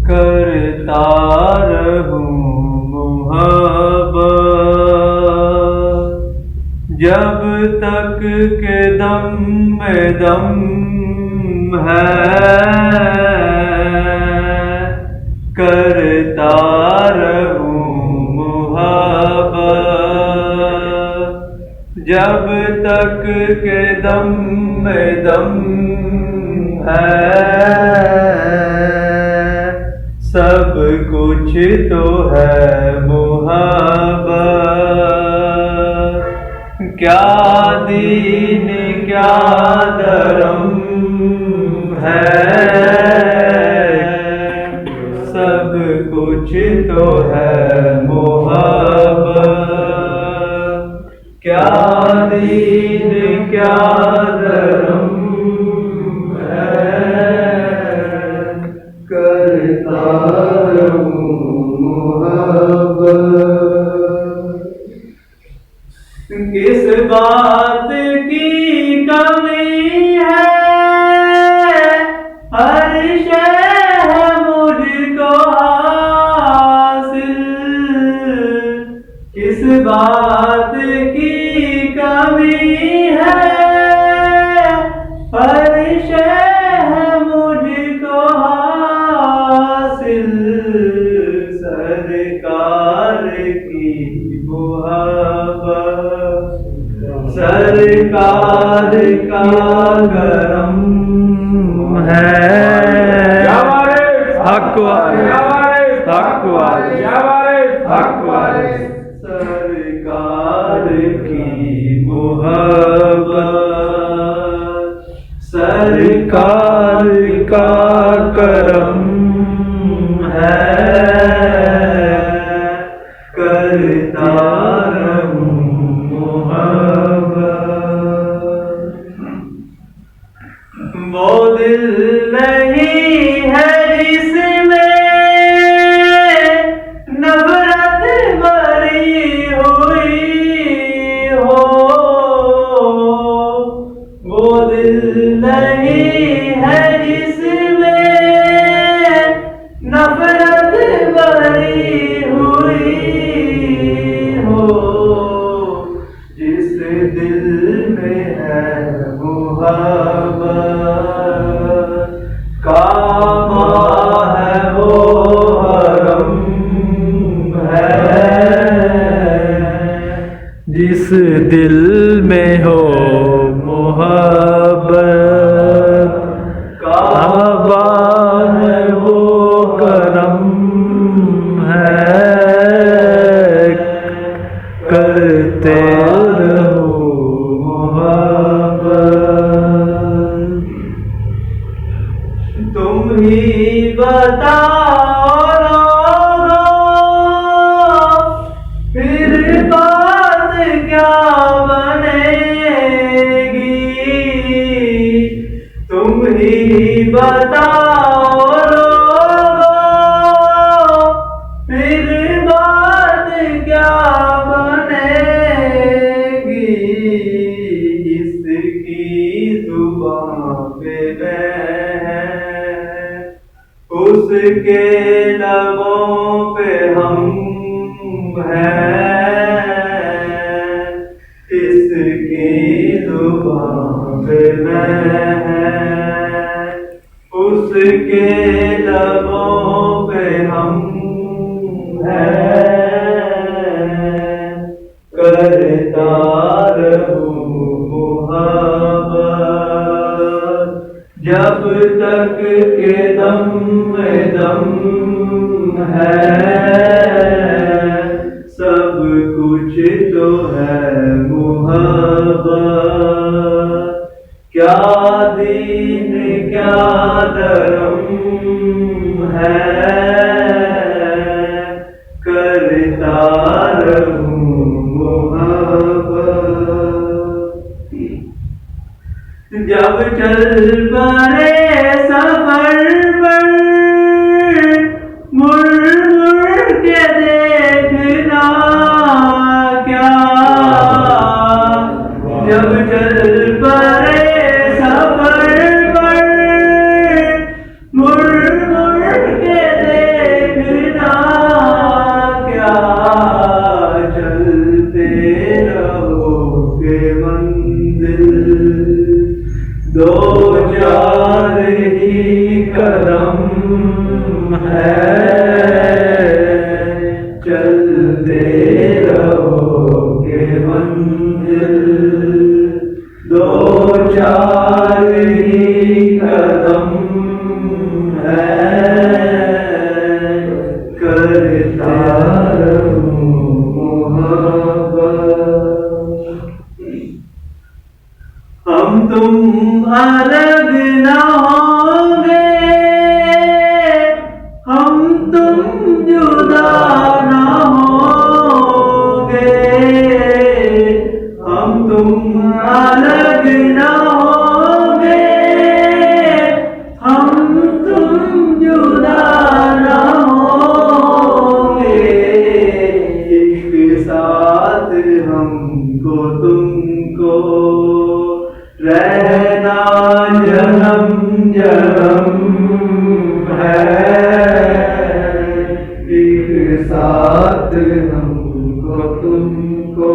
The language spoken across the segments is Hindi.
करता रहूं मोहब्बत जब तक के दम में दम है, करता रहूं मोहब्बत जब तक के दम में दम है। सब कुछ तो है मोहब्बत, क्या दीन क्या धर्म है, सब कुछ तो है मोहब्बत, क्या दीन क्या धर्म है, करता रहूं मोहब्बत। किस बात की कमी है, हर शय है मुझको हासिल, किस बात की कमी है, हर शय है मुझको हासिल, सरकार की मोहब्बत, सरकार का करम है। हक वाले, हक वाले, हक वाले, सरकार की मोहब्बत, सरकार का करम है, करता रहूं मोहब्बत। वो दिल नहीं है जिसमें नफरत भरी हुई हो, वो दिल नहीं है जिसमें नफरत भरी हुई हो, जिस दिल में है मोहब्बत, काबा है वो हरम है, जिस दिल में हो मोहब्बत, काबा है वो करम है, करते रहो मोहब्बत। तुम ही बताओ लोगों, फिर बात क्या बनेगी, तुम ही बताओ लोगों, फिर बात क्या बनेगी, इसकी जुबान पे है, उसके लबों पे हम हैं, इसकी जुबान पे है, उसके लबों पे हम हैं, करता रहूं मोहब्बत जब तक के दम में दम है, सब कुछ तो है मोहब्बत, क्या दीन क्या धर्म है, करता रहूं मोहब्बत। जब चल पड़े सफर पर मुड़ मुड़ के देखना क्या, जब चल पड़े चार ही कदम है, चलते रहोगे मंजिल, दो चार ही कदम है, करता रहूं मोहब्बत। हम तुम अलग न होंगे, हम तुम जुदा न होंगे, हम तुम अलग न होंगे, हम तुम जुदा न होंगे, एक साथ हमको तुमको रहना जन्म जन्म है, एक साथ हमको तुमको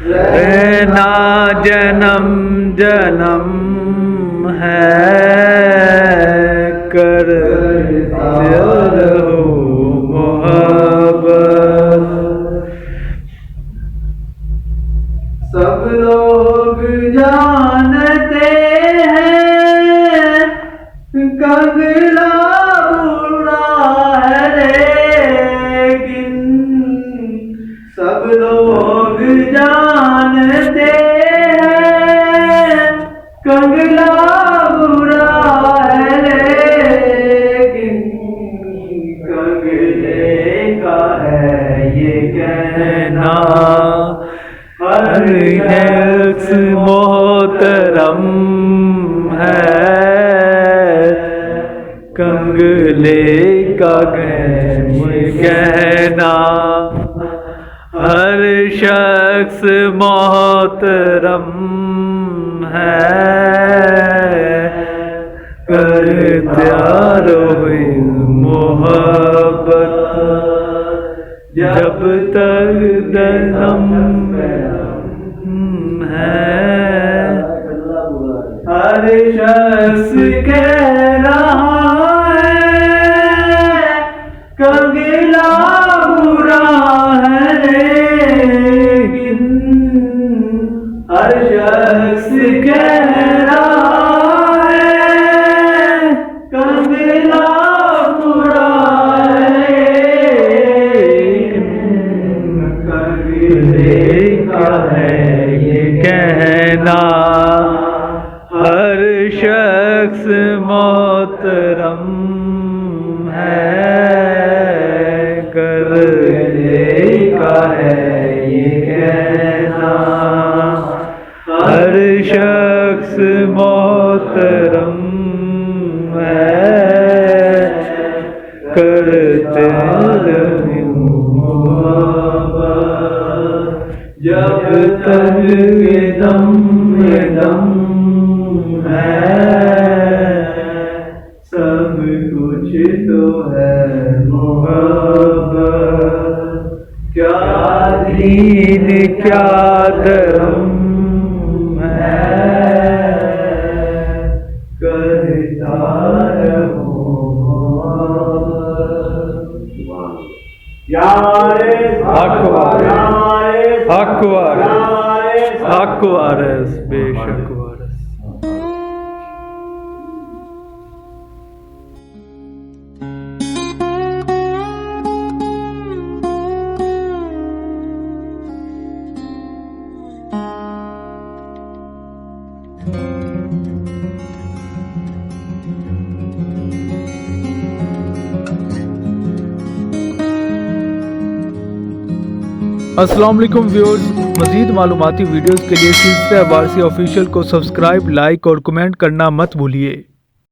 रहना जन्म जन्म है, करता रहो मोहब्बत। सब लोग जानते हैं कंगला बुरा है, लेकिन सब लोग जानते हैं कंगला बुरा है, लेकिन कंगले का है ये कहना हर शख्स मोहतरम है, कंगले का कहना हर शख्स मोहतरम है, करता रहो मोहब्बत जब तक दम है। हर शख्स कह रहा है कंगला बुरा है, लेकिन हर शख्स कह रहा है कंगला बुरा है, कंगले का है ये कहना हर शख्स मोहतरम है, कंगले का है ये कहना हर शख्स मोहतरम है, करते रहूं जब तक ये दम है, सब कुछ तो है मोहब्बत, क्या दीन क्या धर्म है, करता रहूं यारे हक वारिस बेशक वारिस। अस्सलाम वालेकुम व्यूअर्स, मज़ीद मालूमाती वीडियोज़ के लिए सिलसिला वारसी ऑफिशियल को सब्सक्राइब, लाइक और कमेंट करना मत भूलिए।